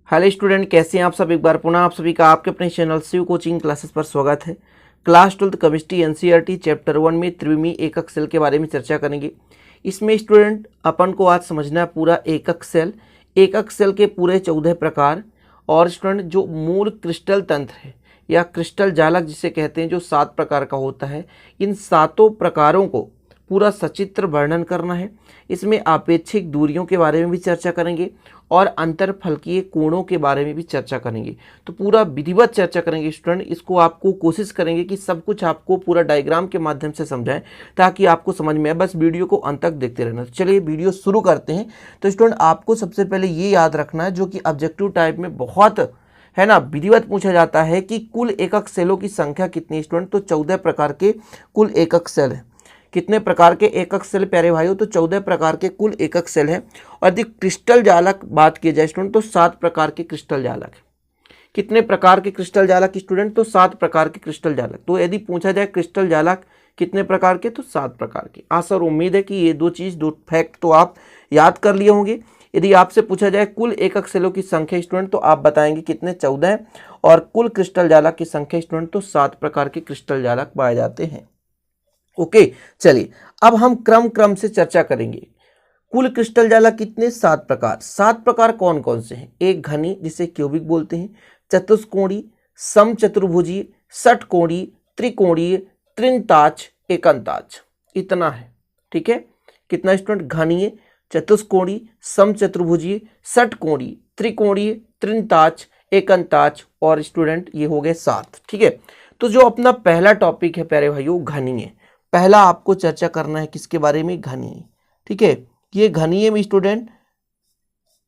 Hello student, कैसे हैं आप सब। एक बार पुनः आप सभी का आपके अपने चैनल शिव कोचिंग क्लासेस पर स्वागत है। क्लास 12 केमिस्ट्री एनसीईआरटी चैप्टर 1 में त्रिविमीय एकक सेल के बारे में चर्चा करेंगे। इसमें स्टूडेंट अपन को आज समझना है पूरा एकक सेल के पूरे 14 प्रकार और स्टूडेंट जो मूल क्रिस्टल तंत्र है या क्रिस्टल जालक जिसे कहते हैं जो 7 प्रकार का होता है, इन 7 प्रकारों को पूरा सचित्र वर्णन करना है। इसमें आपेक्षिक दूरियों के बारे में भी चर्चा करेंगे और अंतरफलकीय कोणों के बारे में भी चर्चा करेंगे। तो पूरा विधिवत चर्चा करेंगे स्टूडेंट। इसको आपको कोशिश करेंगे कि सब कुछ आपको पूरा डायग्राम के माध्यम से समझाएं ताकि आपको समझ में आए। बस वीडियो को अंत तक देखते रहना। तो चलिए वीडियो शुरू करते हैं। तो स्टूडेंट आपको सबसे पहले ये याद रखना है, जो कि ऑब्जेक्टिव टाइप में बहुत है ना विधिवत पूछा जाता है कि कुल एकक सेलों की संख्या कितनी। स्टूडेंट तो 14 प्रकार के कुल एकक सेल है। कितने प्रकार के एकक सेल प्यारे भाइयों? तो 14 प्रकार के कुल एकक सेल हैं। और यदि क्रिस्टल जालक बात की जाए स्टूडेंट तो 7 प्रकार के क्रिस्टल जालक है। कितने प्रकार के क्रिस्टल जालक स्टूडेंट? तो 7 प्रकार के क्रिस्टल जालक। तो यदि पूछा जाए क्रिस्टल जालक कितने प्रकार के, तो 7 प्रकार के। आशा और उम्मीद है कि ये दो फैक्ट तो आप याद कर लिए होंगे। यदि आपसे पूछा जाए कुल एकक सेलों की संख्या स्टूडेंट तो आप बताएंगे कितने? 14। और कुल क्रिस्टल जालक की संख्या स्टूडेंट तो 7 प्रकार के क्रिस्टल जालक पाए जाते हैं। ओके, चलिए अब हम क्रम से चर्चा करेंगे। कुल क्रिस्टल जालक कितने? 7 प्रकार। 7 प्रकार कौन कौन से हैं? एक घनी जिसे क्यूबिक बोलते हैं, चतुष्कोणीय, समचतुर्भुजीय, षटकोणीय, त्रिकोणीय, त्रिंताच, एकंताच। इतना है, ठीक है। कितना स्टूडेंट? घनीय, चतुष्कोणीय, समचतुर्भुजीय, षटकोणीय, त्रिकोणीय, त्रिंताच, एकंताच और स्टूडेंट ये हो गए 7, ठीक है। तो जो अपना पहला टॉपिक है प्यारे भाइयों, घनीय। पहला आपको चर्चा करना है किसके बारे में? घनीय, ठीक है। ये घनीय में स्टूडेंट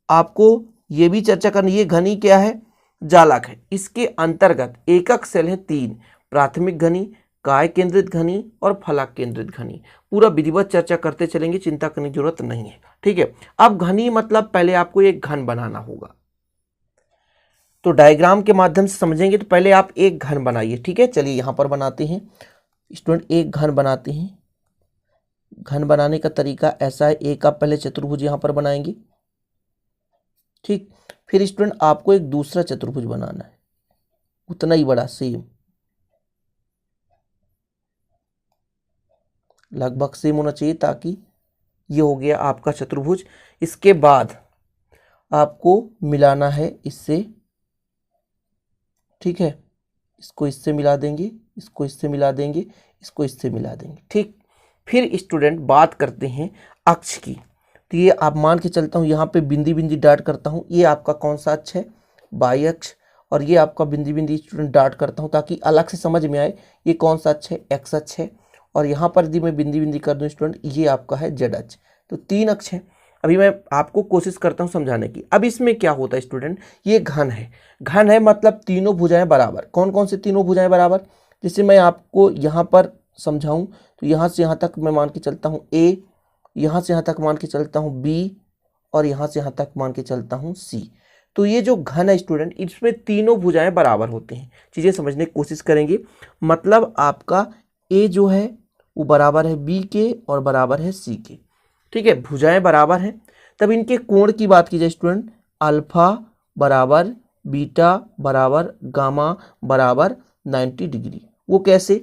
आपको ये भी चर्चा करनी, ये घनी क्या है? जालक है। इसके अंतर्गत एकक सेल है 3, प्राथमिक घनी, काय केंद्रित घनी और फलक केंद्रित घनी। पूरा विधिवत चर्चा करते चलेंगे, चिंता करने की जरूरत नहीं है, ठीक है। अब घनी मतलब पहले आपको एक घन बनाना होगा। तो डायग्राम के माध्यम से समझेंगे। तो पहले आप एक घन बनाइए, ठीक है। चलिए यहां पर बनाते हैं स्टूडेंट, एक घन बनाते हैं। घन बनाने का तरीका ऐसा है, एक आप पहले चतुर्भुज यहां पर बनाएंगे, ठीक। फिर स्टूडेंट आपको एक दूसरा चतुर्भुज बनाना है, उतना ही बड़ा, सेम, लगभग सेम होना चाहिए, ताकि ये हो गया आपका चतुर्भुज। इसके बाद आपको मिलाना है इससे, ठीक है। इसको इससे मिला देंगे, इसको इससे मिला देंगे, इसको इससे मिला देंगे, ठीक। फिर स्टूडेंट बात करते हैं अक्ष की। तो ये आप मान के चलता हूँ, यहाँ पे बिंदी बिंदी डाट करता हूँ। ये आपका कौन सा अक्ष है? बाई अक्ष। और ये आपका बिंदी बिंदी स्टूडेंट डाट करता हूँ ताकि अलग से समझ में आए। ये कौन सा अक्ष है? एक्स अक्ष है। और यहाँ पर यदि मैं बिंदी बिंदी कर दूँ स्टूडेंट, ये आपका है जेड अक्ष। तो 3 अक्ष है। अभी मैं आपको कोशिश करता हूँ समझाने की। अब इसमें क्या होता है स्टूडेंट, ये घन है। घन है मतलब तीनों भुजाएं बराबर। कौन कौन से तीनों भुजाएं बराबर? जैसे मैं आपको यहाँ पर समझाऊं तो यहाँ से यहाँ तक मैं मान के चलता हूँ A, यहाँ से यहाँ तक मान के चलता हूँ B और यहाँ से यहाँ तक मान के चलता हूँ C। तो ये जो घन है स्टूडेंट, इसमें तीनों भुजाएं बराबर होते हैं। चीज़ें समझने की कोशिश करेंगे। मतलब आपका A जो है वो बराबर है B के और बराबर है C के, ठीक है। भुजाएं बराबर हैं। तब इनके कोण की बात की जाए स्टूडेंट, अल्फा बराबर बीटा बराबर गामा बराबर 90 डिग्री। वो कैसे?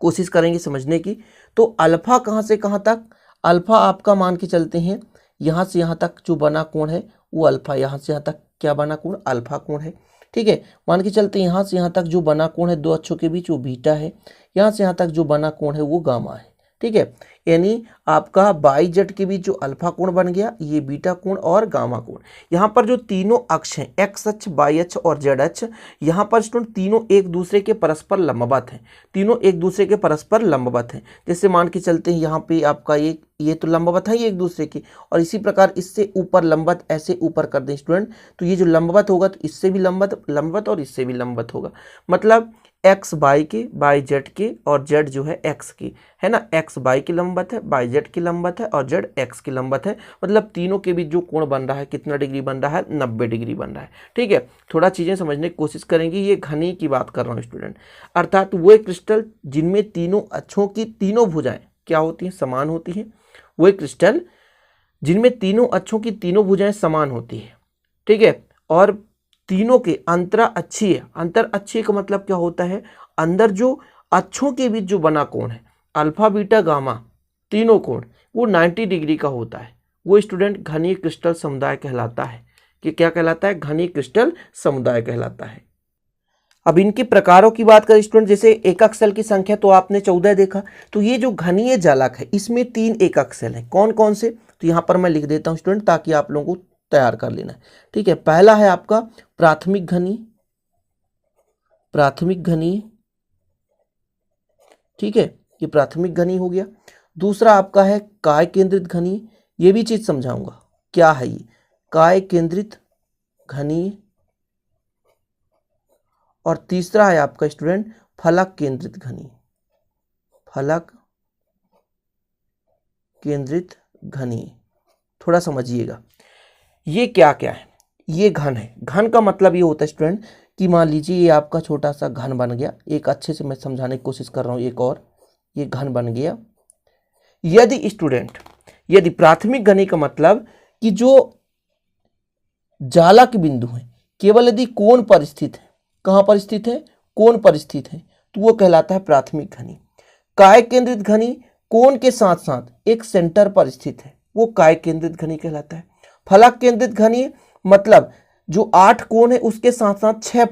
कोशिश करेंगे समझने की। तो अल्फा कहाँ से कहाँ तक? अल्फा आपका मान के चलते हैं यहाँ से यहाँ तक जो बना कोण है वो अल्फा। यहाँ से यहाँ तक क्या बना कोण? अल्फा कोण है, ठीक है। मान के चलते हैं यहाँ से यहाँ तक जो बना कोण है दो अक्षों के बीच वो बीटा है। यहाँ से यहाँ तक जो बना कोण है वो गामा है, ठीक है। यानी आपका बाई जेड के बीच जो अल्फा कोण बन गया, ये बीटा कोण और गामा कोण। यहाँ पर जो तीनों अक्ष हैं, एक्स अक्ष, वाई अक्ष और जेड अक्ष, यहाँ पर स्टूडेंट तीनों एक दूसरे के परस्पर लंबवत हैं। तीनों एक दूसरे के परस्पर लंबवत हैं। जैसे मान के चलते हैं यहाँ पे आपका ये तो लंबवत है ये एक दूसरे के, और इसी प्रकार इससे ऊपर लंबवत ऐसे ऊपर कर दें स्टूडेंट, तो ये जो लंबवत होगा तो इससे भी लंबवत और इससे भी लंबवत होगा। मतलब एक्स बाई के, बाई जेड के और जेड जो है एक्स की, है ना। एक्स बाई की लंबवत है, बाई जेड की लंबवत है और जेड एक्स की लंबवत है। मतलब तीनों के बीच जो कोण बन रहा है कितना डिग्री बन रहा है? 90 डिग्री बन रहा है, ठीक है। थोड़ा चीज़ें समझने की कोशिश करेंगे। ये घनी की बात कर रहा हूँ स्टूडेंट, अर्थात वो क्रिस्टल जिनमें तीनों अक्षों की तीनों भुजाएं क्या होती हैं? समान होती हैं। वो क्रिस्टल जिनमें तीनों अक्षों की तीनों भुजाएं समान होती है, ठीक है। और तीनों के अंतर अक्षीय का मतलब क्या होता है, अंदर जो अक्षों के बीच जो बना कोण है अल्फा बीटा गामा तीनों कोण वो 90 डिग्री का होता है, वो स्टूडेंट घनीय क्रिस्टल समुदाय कहलाता है। कि क्या कहलाता है, घनीय क्रिस्टल समुदाय कहलाता है। अब इनके प्रकारों की बात करें स्टूडेंट, जैसे एकक सेल की संख्या तो आपने 14 देखा, तो ये जो घनीय जालक है इसमें 3 एकक सेल हैं। कौन कौन से, तो यहाँ पर मैं लिख देता हूँ स्टूडेंट ताकि आप लोगों को तैयार कर लेना है। ठीक है, पहला है आपका प्राथमिक घनी, ठीक है, ये प्राथमिक घनी हो गया। दूसरा आपका है काय केंद्रित घनी, ये भी चीज समझाऊंगा क्या है ये काय केंद्रित घनी। और तीसरा है आपका स्टूडेंट फलक केंद्रित घनी। थोड़ा समझिएगा ये क्या क्या है। ये घन है, घन का मतलब ये होता है स्टूडेंट कि मान लीजिए ये आपका छोटा सा घन बन गया, एक अच्छे से मैं समझाने की कोशिश कर रहा हूं, एक और ये घन बन गया। यदि प्राथमिक घनी का मतलब कि जो जालक बिंदु है केवल यदि कोण पर स्थित है, कहां पर स्थित है, कोण पर स्थित है, तो वो कहलाता है प्राथमिक घनी। काय केंद्रित घनी कोण के साथ साथ एक सेंटर पर स्थित है, वो काय केंद्रित घनी कहलाता है। फलक केंद्रित घनी मतलब जो 8 कोण है उसके साथ साथ 6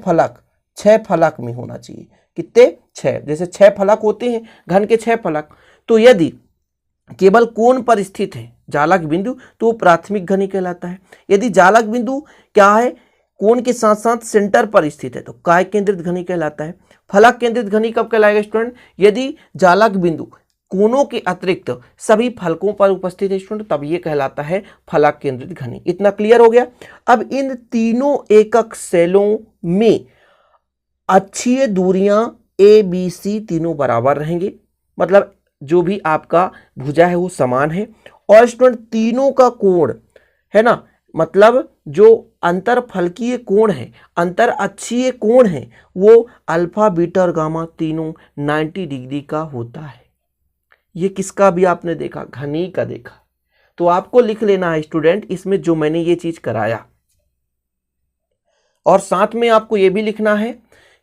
फलक में होना चाहिए। कितने, 6, जैसे 6 फलक होते हैं घन के 6 फलक। तो यदि केवल कोण पर स्थित है जालक बिंदु तो वो प्राथमिक घनी कहलाता है। यदि जालक बिंदु क्या है, कोण के साथ साथ सेंटर पर स्थित है, तो काय केंद्रित घनी कहलाता है। फलक केंद्रित घनी कब कहलाएगा स्टूडेंट, यदि जालक बिंदु कोणों के अतिरिक्त सभी फलकों पर उपस्थित है स्टूडेंट, तब ये कहलाता है फलक केंद्रित घनी। इतना क्लियर हो गया। अब इन तीनों एकक सेलों में अक्षीय दूरियां ABC तीनों बराबर रहेंगे, मतलब जो भी आपका भुजा है वो समान है। और स्टूडेंट तीनों का कोण है ना, मतलब जो अंतर फलकीय कोण है, अंतर अक्षीय कोण है, वो अल्फा बीटा और गामा तीनों 90 डिग्री का होता है। ये किसका भी आपने देखा, घनी का देखा। तो आपको लिख लेना है स्टूडेंट इसमें जो मैंने ये चीज कराया, और साथ में आपको ये भी लिखना है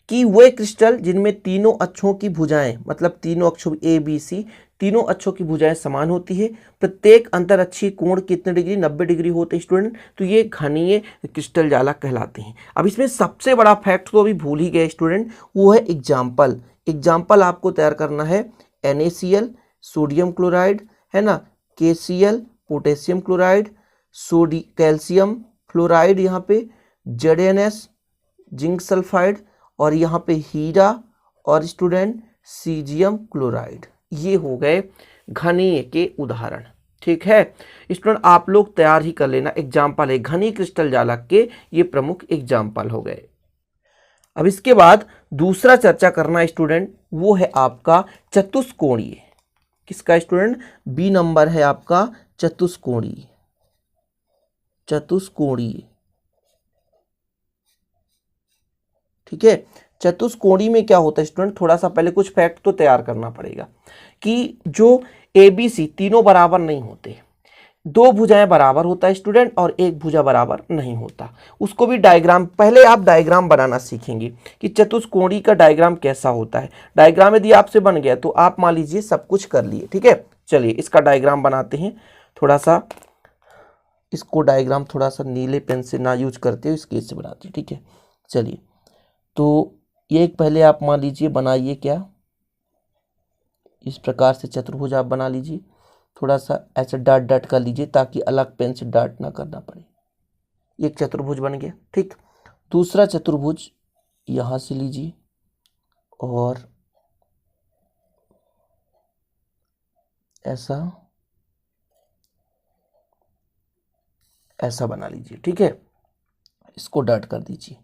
कि वे क्रिस्टल जिनमें तीनों अक्षों की भुजाएं, मतलब तीनों अक्षों ABC तीनों अक्षों की भुजाएं समान होती है, प्रत्येक अंतर अक्षीय कोण कितने डिग्री, 90 डिग्री होते हैं स्टूडेंट, तो ये घनीय क्रिस्टल जालक कहलाते हैं। अब इसमें सबसे बड़ा फैक्ट तो अभी भूल ही गए स्टूडेंट, वो है एग्जाम्पल आपको तैयार करना है। NaCl सोडियम क्लोराइड है ना, KCl potassium chloride, calcium fluoride, यहाँ पे ZnS जिंक सल्फाइड, और यहाँ पे हीरा और स्टूडेंट सीजियम क्लोराइड। ये हो गए घनीय के उदाहरण। ठीक है स्टूडेंट, आप लोग तैयार ही कर लेना, एग्जाम्पल है घनी क्रिस्टल जालक के ये प्रमुख एग्जाम्पल हो गए। अब इसके बाद दूसरा चर्चा करना स्टूडेंट वो है आपका चतुष्कोणीय। किसका स्टूडेंट, B नंबर है आपका चतुष्कोणीय। ठीक है, चतुष्कोणीय में क्या होता है स्टूडेंट, थोड़ा सा पहले कुछ फैक्ट तो तैयार करना पड़ेगा कि जो ABC तीनों बराबर नहीं होते, 2 भुजाएं बराबर होता है स्टूडेंट और 1 भुजा बराबर नहीं होता। उसको भी डायग्राम, पहले आप डायग्राम बनाना सीखेंगे कि चतुष्कोणीय का डायग्राम कैसा होता है। डायग्राम यदि आपसे बन गया तो आप मान लीजिए सब कुछ कर लिए। ठीक है, चलिए इसका डायग्राम बनाते हैं। थोड़ा सा इसको डायग्राम थोड़ा सा नीले पेन से ना यूज करते हो, स्केच से बनाते हैं। ठीक है, चलिए तो ये एक पहले आप मान लीजिए बनाइए, क्या इस प्रकार से चतुर्भुज आप बना लीजिए, थोड़ा सा ऐसे डॉट कर लीजिए ताकि अलग पेन से डॉट ना करना पड़े। एक चतुर्भुज बन गया। ठीक, दूसरा चतुर्भुज यहां से लीजिए और ऐसा बना लीजिए। ठीक है, इसको डॉट कर दीजिए,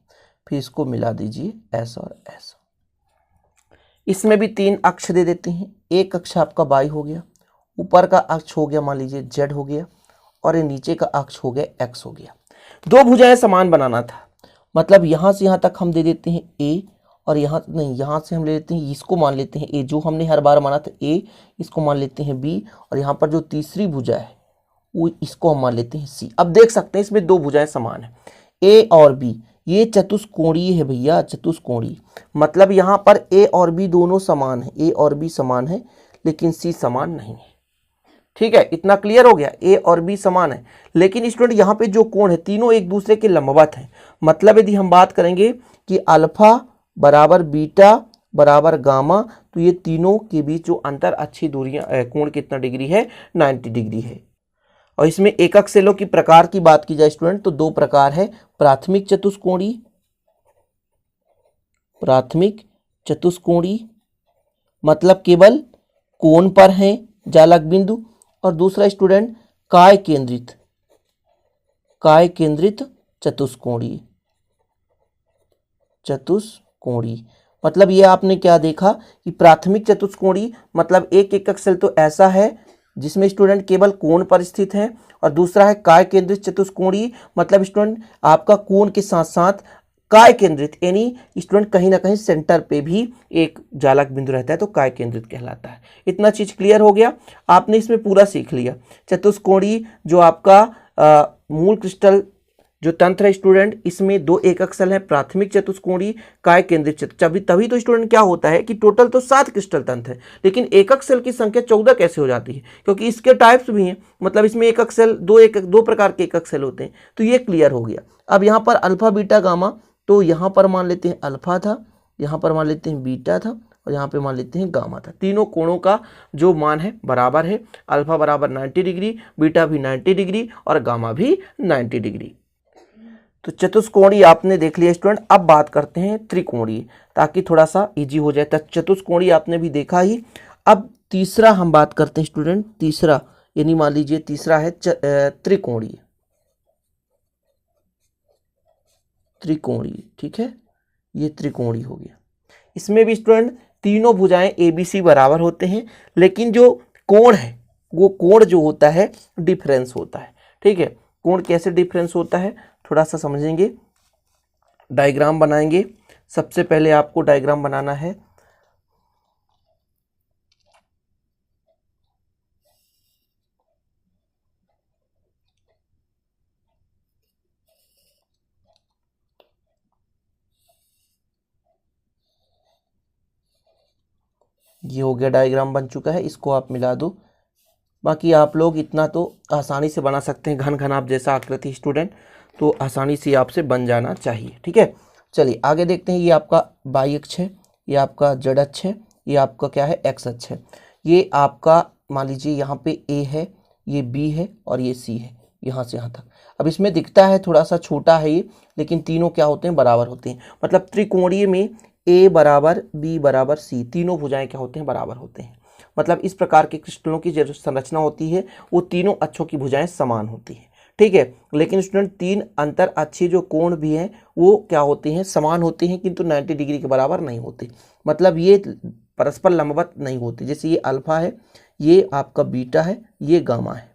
फिर इसको मिला दीजिए ऐसा और ऐसा। इसमें भी 3 अक्ष दे देते हैं। एक अक्ष आपका y हो गया, ऊपर का अक्ष हो गया मान लीजिए z हो गया, और ये नीचे का अक्ष हो गया x हो गया। 2 भुजाएं समान बनाना था, मतलब यहां से यहां तक हम दे देते हैं a, और यहां से हम ले लेते हैं, इसको मान लेते हैं a, जो हमने हर बार माना था a, इसको मान लेते हैं b, और यहाँ पर जो तीसरी भुजा है वो इसको हम मान लेते हैं c। अब देख सकते हैं इसमें 2 भुजाएं समान है। ए और बी ये चतुष्कोणीय है भैया, चतुष्कोणीय। मतलब यहाँ पर ए और बी दोनों समान है, ए और बी समान है, लेकिन सी समान नहीं है। ठीक है, इतना क्लियर हो गया। ए और बी समान है, लेकिन स्टूडेंट यहाँ पे जो कोण है तीनों एक दूसरे के लंबवत है। मतलब यदि हम बात करेंगे कि अल्फा बराबर बीटा बराबर गामा, तो ये तीनों के बीच जो अंतर अच्छी दूरियां कोण कितना डिग्री है, 90 डिग्री है। और इसमें एकक सेलों की प्रकार की बात की जाए स्टूडेंट तो दो प्रकार है, प्राथमिक चतुष्कोणीय, प्राथमिक चतुष्कोणीय मतलब केवल कोण पर है जालक बिंदु, और दूसरा स्टूडेंट काय केंद्रित, काय केंद्रित चतुष्कोणीय, चतुष्कोणीय। मतलब ये आपने क्या देखा कि प्राथमिक चतुष्कोणीय मतलब एक एकक सेल तो ऐसा है जिसमें स्टूडेंट केवल कोण पर स्थित है, और दूसरा है काय केंद्रित चतुष्कोणीय मतलब स्टूडेंट आपका कोण के साथ साथ काय केंद्रित, यानी स्टूडेंट कहीं ना कहीं सेंटर पे भी एक जालक बिंदु रहता है, तो काय केंद्रित कहलाता है। इतना चीज क्लियर हो गया, आपने इसमें पूरा सीख लिया। चतुष्कोणीय जो आपका मूल क्रिस्टल जो तंत्र है स्टूडेंट, इसमें दो एकक सेल है, प्राथमिक चतुष्कोणीय, काय केंद्रित चतुष्कोणीय। तभी तो स्टूडेंट क्या होता है कि टोटल तो 7 क्रिस्टल तंत्र है, लेकिन एकक सेल की संख्या 14 कैसे हो जाती है, क्योंकि इसके टाइप्स भी हैं। मतलब इसमें एकक सेल दो प्रकार के एकक सेल होते हैं। तो ये क्लियर हो गया। अब यहाँ पर अल्फा बीटा गामा, तो यहाँ पर मान लेते हैं अल्फा था, यहाँ पर मान लेते हैं बीटा था, और यहाँ पे मान लेते हैं गामा था। तीनों कोणों का जो मान है बराबर है, अल्फा बराबर 90 डिग्री, बीटा भी 90 डिग्री और गामा भी 90 डिग्री। तो चतुष्कोणीय आपने देख लिया स्टूडेंट। अब बात करते हैं त्रिकोणीय, ताकि थोड़ा सा इजी हो जाए। चतुष्कोणीय आपने भी देखा ही। अब तीसरा हम बात करते हैं स्टूडेंट, तीसरा यानी मान लीजिए तीसरा है त्रिकोणीय, त्रिकोणीय। ठीक है, ये त्रिकोणीय हो गया। इसमें भी स्टूडेंट तीनों भुजाएं ABC बराबर होते हैं, लेकिन जो कोण है वो कोण जो होता है डिफरेंस होता है। ठीक है, कोण कैसे डिफरेंस होता है थोड़ा सा समझेंगे, डायग्राम बनाएंगे। सबसे पहले आपको डायग्राम बनाना है। ये हो गया, डायग्राम बन चुका है, इसको आप मिला दो। बाकी आप लोग इतना तो आसानी से बना सकते हैं, घन घन आप जैसा आकृति स्टूडेंट, तो आसानी से आपसे बन जाना चाहिए। ठीक है, चलिए आगे देखते हैं। ये आपका वाई अक्ष है, ये आपका जेड अक्ष है, ये आपका क्या है एक्स अक्ष है। ये आपका मान लीजिए यहाँ पे ए है, ये बी है और ये सी है, यहाँ से यहाँ तक। अब इसमें दिखता है थोड़ा सा छोटा है ये, लेकिन तीनों क्या होते हैं बराबर होते हैं। मतलब त्रिकोणीय में ए बराबर बी बराबर सी, तीनों भुजाएं क्या होते हैं बराबर होते हैं। मतलब इस प्रकार के क्रिस्टलों की जो संरचना होती है वो तीनों अक्षों की भुजाएं समान होती हैं। ठीक है, लेकिन स्टूडेंट तीन अंतर अक्षीय जो कोण भी हैं वो क्या होते हैं समान होते हैं, किंतु 90 डिग्री के बराबर नहीं होते। मतलब ये परस्पर लंबवत नहीं होते। जैसे ये अल्फा है, ये आपका बीटा है, ये गामा है।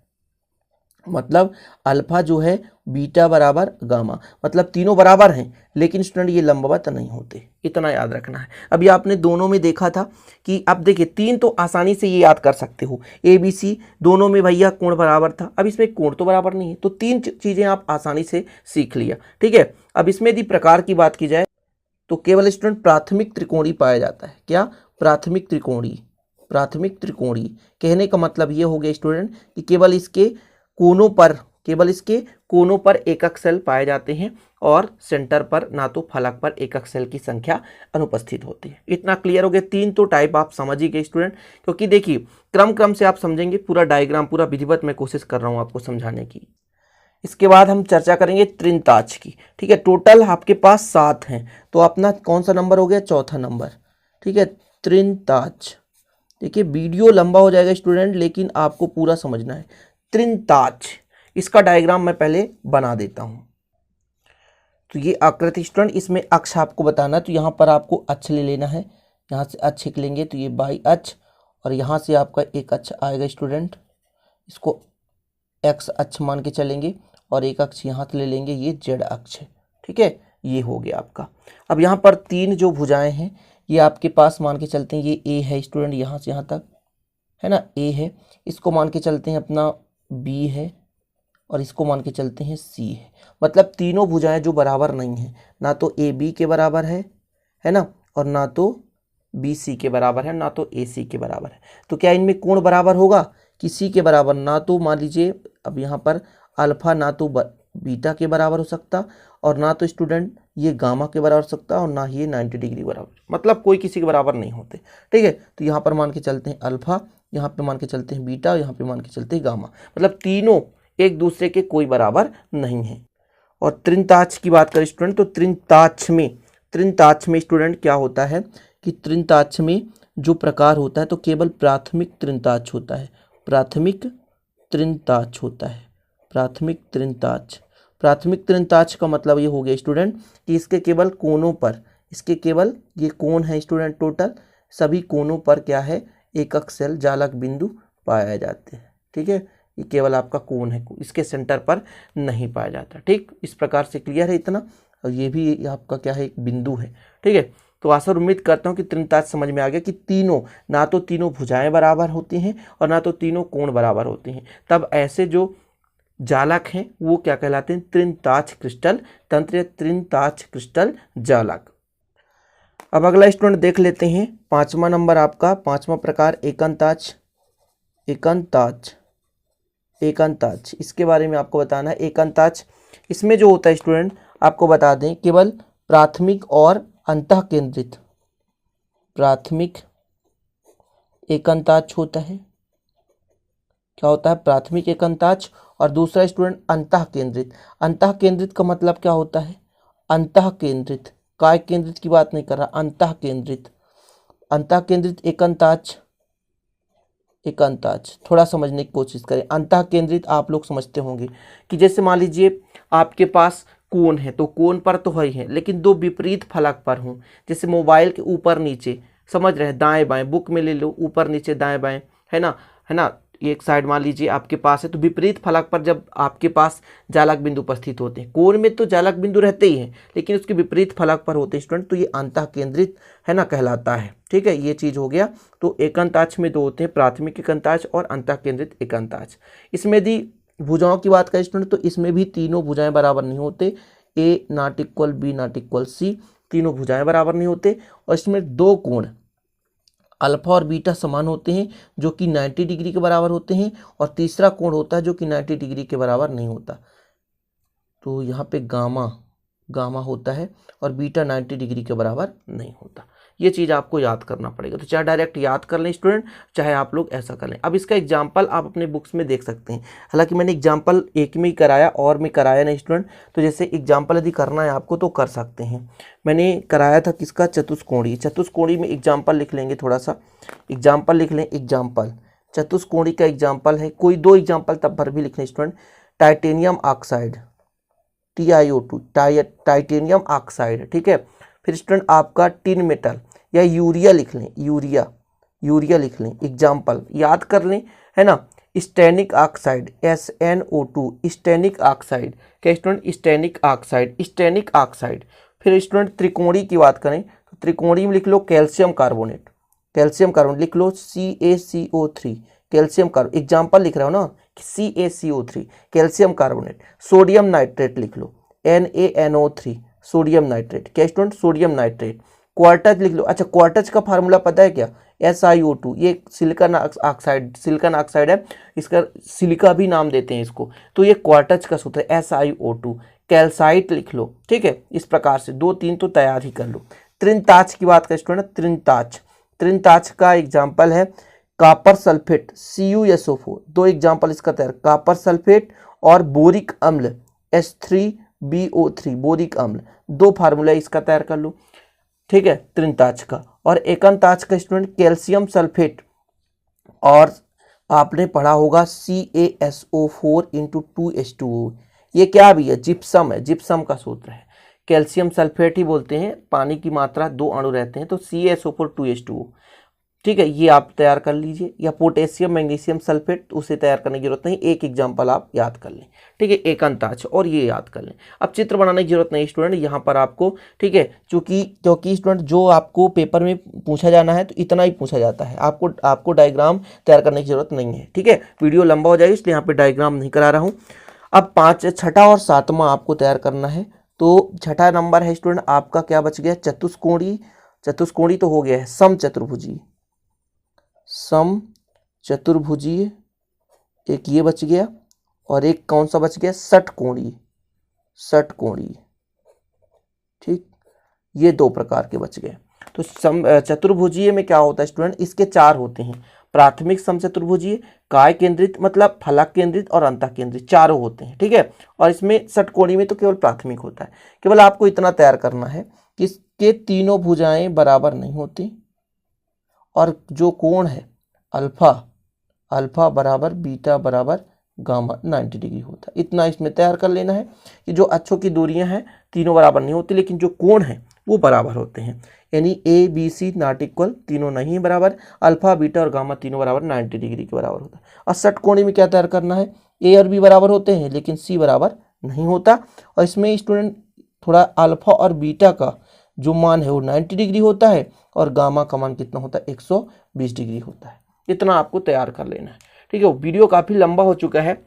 मतलब अल्फा जो है बीटा बराबर गामा, मतलब तीनों बराबर हैं, लेकिन स्टूडेंट ये लंबवत नहीं होते, इतना याद रखना है। अभी आपने दोनों में देखा था कि अब देखिए तीन तो आसानी से ये याद कर सकते हो, ABC दोनों में भैया कोण बराबर था। अब इसमें कोण तो बराबर नहीं है, तो तीन चीजें आप आसानी से सीख लिया। ठीक है, अब इसमें यदि प्रकार की बात की जाए तो केवल स्टूडेंट प्राथमिक त्रिकोणीय पाया जाता है। क्या? प्राथमिक त्रिकोणीय। प्राथमिक त्रिकोणीय कहने का मतलब ये हो गया स्टूडेंट कि केवल इसके कोनों पर एकक सेल पाए जाते हैं, और सेंटर पर ना तो फलक पर एकक सेल की संख्या अनुपस्थित होती है। इतना क्लियर हो गया। तीन तो टाइप आप समझ ही गए स्टूडेंट, क्योंकि देखिए क्रम से आप समझेंगे। पूरा डायग्राम पूरा विधिवत मैं कोशिश कर रहा हूँ आपको समझाने की। इसके बाद हम चर्चा करेंगे त्रिनताज की। ठीक है, टोटल आपके पास 7 हैं, तो अपना कौन सा नंबर हो गया? चौथा नंबर। ठीक है, त्रिनताज। देखिए वीडियो लंबा हो जाएगा स्टूडेंट, लेकिन आपको पूरा समझना है। त्रिनताज, इसका डायग्राम मैं पहले बना देता हूं। तो ये आकृति स्टूडेंट, इसमें अक्ष आपको बताना है, तो यहाँ पर आपको अक्ष ले लेना है। यहाँ से अक्ष लेंगे तो ये वाई अक्ष, और यहाँ से आपका एक अक्ष आएगा स्टूडेंट, इसको एक्स अक्ष मान के चलेंगे, और एक अक्ष यहाँ से ले लेंगे, ये जेड अक्ष है। ठीक है, ये हो गया आपका। अब यहाँ पर तीन जो भुजाएं हैं ये आपके पास मान के चलते हैं, ये ए है स्टूडेंट, यहाँ से यहाँ तक है ना, ए है। इसको मान के चलते हैं अपना बी है, और इसको मान के चलते हैं सी है। मतलब तीनों भुजाएं जो बराबर नहीं है, ना तो ए बी के बराबर है ना, और ना तो बी सी के बराबर है, ना तो ए सी के बराबर है। तो क्या इनमें कोण बराबर होगा? किसी के बराबर ना तो मान लीजिए अब यहाँ पर अल्फा ना तो बीटा के बराबर हो सकता, और ना तो स्टूडेंट ये गामा के बराबर हो सकता, और ना ही ये 90 डिग्री बराबर, मतलब कोई किसी के बराबर नहीं होते। ठीक है, तो यहाँ पर मान के चलते हैं अल्फा, यहाँ पे मान के चलते हैं बीटा, यहाँ पे मान के चलते हैं गामा, मतलब तीनों एक दूसरे के कोई बराबर नहीं है। और तृणताछ की बात करें स्टूडेंट, तो तृणताछ में स्टूडेंट क्या होता है कि तृणताछ में जो प्रकार होता है तो केवल प्राथमिक तृणताछ होता है। प्राथमिक तृणताछ होता है। प्राथमिक तृणताछ, प्राथमिक तृणताछ का मतलब ये हो गया स्टूडेंट कि इसके केवल कोनों पर, इसके केवल ये कोण है स्टूडेंट, टोटल सभी कोनों पर क्या है, एकक सेल जालक बिंदु पाए जाते हैं। ठीक है, ये केवल आपका कोण है, इसके सेंटर पर नहीं पाया जाता। ठीक, इस प्रकार से क्लियर है इतना। और ये भी आपका क्या है, एक बिंदु है। ठीक है, तो आशा और उम्मीद करता हूँ कि तृणताछ समझ में आ गया कि तीनों, ना तो तीनों भुजाएं बराबर होती हैं और ना तो तीनों कोण बराबर होते हैं। तब ऐसे जो जालक हैं वो क्या कहलाते हैं, तृणताछ क्रिस्टल तंत्र या तृणताछ क्रिस्टल जालक। अब अगला स्टूडेंट देख लेते हैं, 5वां नंबर आपका, 5वां प्रकार एकंताछ। एकंताछ इसके बारे में आपको बताना है। एकंताछ इसमें जो होता है स्टूडेंट, आपको बता दें, केवल प्राथमिक और अंतः केंद्रित, प्राथमिक एकंताछ होता है। क्या होता है, प्राथमिक एकंताछ। और दूसरा स्टूडेंट अंतः केंद्रित। अंतः केंद्रित का मतलब क्या होता है, अंतः केंद्रित, काय केंद्रित की बात नहीं कर रहा, अंतः केंद्रित। अंतः केंद्रित एकंताछ, एकंताछ थोड़ा समझने की कोशिश करें। अंतः केंद्रित आप लोग समझते होंगे कि जैसे मान लीजिए आपके पास कोण है, तो कोण पर तो है ही है, लेकिन दो विपरीत फलक पर हूँ, जैसे मोबाइल के ऊपर नीचे, समझ रहे हैं, दाएं बाएं, बुक में ले लो ऊपर नीचे दाएं बाएं, है ना, एक साइड मान लीजिए आपके पास है, तो विपरीत फलक पर जब आपके पास जालक बिंदु उपस्थित होते हैं, कोण में तो जालक बिंदु रहते ही हैं, लेकिन उसके विपरीत फलक पर होते हैं स्टूडेंट, तो ये अंतः केंद्रित है ना कहलाता है। ठीक है, ये चीज हो गया। तो एकंताछ में दो होते हैं, प्राथमिक एकंताछ और अंतः केंद्रित एकंताछ। इसमें यदि भुजाओं की बात करें स्टूडेंट, तो इसमें भी तीनों भुजाएं बराबर नहीं होते, A not equal B not equal C, तीनों भुजाएं बराबर नहीं होते। और इसमें दो कोण अल्फा और बीटा समान होते हैं, जो कि 90 डिग्री के बराबर होते हैं, और तीसरा कोण होता है जो कि 90 डिग्री के बराबर नहीं होता। तो यहाँ पे गामा होता है और बीटा 90 डिग्री के बराबर नहीं होता। ये चीज़ आपको याद करना पड़ेगा। तो चाहे डायरेक्ट याद कर लें स्टूडेंट, चाहे आप लोग ऐसा कर लें। अब इसका एग्जाम्पल आप अपने बुक्स में देख सकते हैं। हालांकि मैंने एग्जाम्पल एक में ही कराया और में कराया नहीं स्टूडेंट, तो जैसे एग्जाम्पल यदि करना है आपको तो कर सकते हैं। मैंने कराया था किसका, चतुष्कोणीय। चतुष्कोणीय में एग्जाम्पल लिख लेंगे, थोड़ा सा एग्जाम्पल लिख लें। एग्जाम्पल चतुष्कोणीय का एग्जाम्पल है, कोई दो एग्जाम्पल तब भर भी लिख लें student. Titanium oxide, TiO2, titanium oxide. ठीक है, फिर स्टूडेंट आपका टिन मेटल या यूरिया लिख लें, यूरिया लिख लें। एग्जाम्पल याद कर लें, है ना। Stenik oxide, SnO2, Stenik oxide. क्या स्टूडेंट, स्टेनिक ऑक्साइड। फिर स्टूडेंट त्रिकोणीय की बात करें तो त्रिकोणीय में लिख लो कैल्शियम कार्बोनेट, लिख लो CaCO3, कैल्शियम कार्बोनेट। एग्जाम्पल लिख रहा हो ना, CaCO3 calcium carbonate. Sodium nitrate लिख लो, NaNO3 सोडियम नाइट्रेट। क्या स्टूडेंट, सोडियम नाइट्रेट। क्वार्टज लिख लो। अच्छा, क्वार्टज का फार्मूला पता है क्या, SiO2। ये सिलिकॉन ऑक्साइड है, इसका सिलिका भी नाम देते हैं इसको। तो ये क्वार्टज का सूत्र है SiO2। कैल्साइट लिख लो। ठीक है, इस प्रकार से 2-3 तो तैयार ही कर लो। तृणताछ की बात करें स्टूडेंट, तृणताछ का एग्जाम्पल है कॉपर सल्फेट, CuSO4। दो एग्जाम्पल इसका तैयार, कॉपर सल्फेट और बोरिक अम्ल H3BO3, बोरिक अम्ल। दो फार्मूला इसका तैयार कर लो। ठीक है, तृणताछ का। और एकंताछ का स्टूडेंट कैल्शियम सल्फेट, और आपने पढ़ा होगा CaSO4 × 2H2O। ये क्या भी है, जिप्सम है, जिप्सम का सूत्र है। कैल्शियम सल्फेट ही बोलते हैं, पानी की मात्रा 2 अणु रहते हैं, तो CaSO4 2H2O। ठीक है, ये आप तैयार कर लीजिए। या पोटेशियम मैग्नीशियम सल्फेट, उसे तैयार करने की जरूरत नहीं, एक एग्जाम्पल आप याद कर लें। ठीक है, एकंताछ और ये याद कर लें। अब चित्र बनाने की जरूरत नहीं स्टूडेंट यहाँ पर आपको। ठीक है, क्योंकि स्टूडेंट जो आपको पेपर में पूछा जाना है तो इतना ही पूछा जाता है, आपको डायग्राम तैयार करने की जरूरत नहीं है। ठीक है, वीडियो लंबा हो जाएगा इसलिए यहाँ पे डायग्राम नहीं करा रहा हूँ। अब 5 छठा और सातवां आपको तैयार करना है। तो छठा नंबर है स्टूडेंट आपका क्या बच गया, चतुष्कोणीय। चतुष्कोणीय तो हो गया है, समचतुर्भुजीय। समचतुर्भुजीय एक ये बच गया, और एक कौन सा बच गया, षटकोणीय। षटकोणीय, ठीक, ये 2 प्रकार के बच गए। तो चतुर्भुजीय में क्या होता है स्टूडेंट, इसके 4 होते हैं, प्राथमिक समचतुर्भुजीय, काय केंद्रित मतलब फलक केंद्रित और अंतः केंद्रित, चारों होते हैं, ठीक है। और इसमें षटकोणीय में तो केवल प्राथमिक होता है। केवल आपको इतना तैयार करना है कि इसके तीनों भुजाएं बराबर नहीं होती, और जो कोण है अल्फा, अल्फा बराबर बीटा बराबर गामा 90 डिग्री होता है। इतना इसमें तैयार कर लेना है कि जो अक्षों की दूरियां हैं तीनों बराबर नहीं होती, लेकिन जो कोण है वो बराबर होते हैं। यानी A B C not equal, तीनों नहीं बराबर, अल्फा बीटा और गामा तीनों बराबर 90 डिग्री के बराबर होता है। और षटकोणीय में क्या तैयार करना है, ए और बी बराबर होते हैं लेकिन सी बराबर नहीं होता। और इसमें स्टूडेंट थोड़ा अल्फा और बीटा का जो मान है वो 90 डिग्री होता है, और गामा का मान कितना होता है, 120 डिग्री होता है। इतना आपको तैयार कर लेना है, ठीक है। वीडियो काफ़ी लंबा हो चुका है,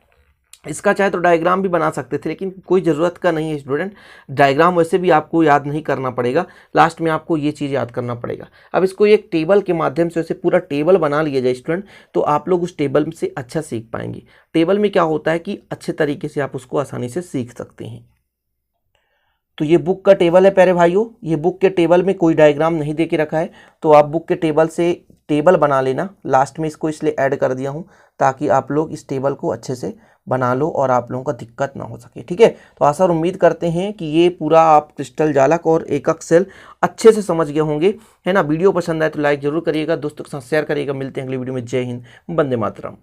इसका चाहे तो डायग्राम भी बना सकते थे, लेकिन कोई ज़रूरत का नहीं है स्टूडेंट। डायग्राम वैसे भी आपको याद नहीं करना पड़ेगा, लास्ट में आपको ये चीज़ याद करना पड़ेगा। अब इसको एक टेबल के माध्यम से वैसे पूरा टेबल बना लिया जाए स्टूडेंट, तो आप लोग उस टेबल से अच्छा सीख पाएंगे। टेबल में क्या होता है कि अच्छे तरीके से आप उसको आसानी से सीख सकते हैं। तो ये बुक का टेबल है प्यारे भाइयों, ये बुक के टेबल में कोई डायग्राम नहीं दे के रखा है, तो आप बुक के टेबल से टेबल बना लेना। लास्ट में इसको इसलिए ऐड कर दिया हूँ ताकि आप लोग इस टेबल को अच्छे से बना लो और आप लोगों का दिक्कत ना हो सके, ठीक है। तो आशा और उम्मीद करते हैं कि ये पूरा आप क्रिस्टल जालक और एकक सेल अच्छे से समझ गए होंगे, है ना। वीडियो पसंद आए तो लाइक जरूर करिएगा, दोस्तों के साथ शेयर करिएगा। मिलते हैं अगली वीडियो में। जय हिंद, वंदे मातरम।